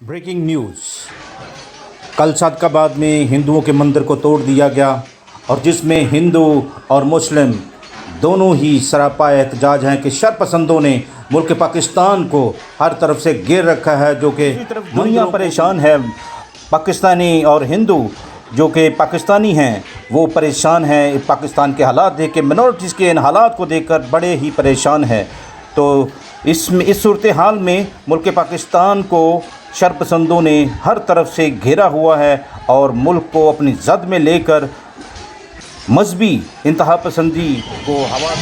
Breaking news. कल सादकाबाद में हिंदुओं के मंदिर को तोड़ दिया गया और जिसमें हिंदू और मुस्लिम दोनों ही सरापा एहतजाज हैं कि शरपसंदों ने मुल्क पाकिस्तान को हर तरफ से घेर रखा है, जो कि दुनिया परेशान है। पाकिस्तानी और हिंदू जो कि पाकिस्तानी हैं वो परेशान हैं पाकिस्तान के हालात देख के, मिनॉरिटीज़ के इन हालात को देखकर बड़े ही परेशान हैं। तो इस सूरत हाल में मुल्क पाकिस्तान को शरपसंदों ने हर तरफ से घेरा हुआ है और मुल्क को अपनी जद में लेकर मजहबी इंतहा पसंदी को हवा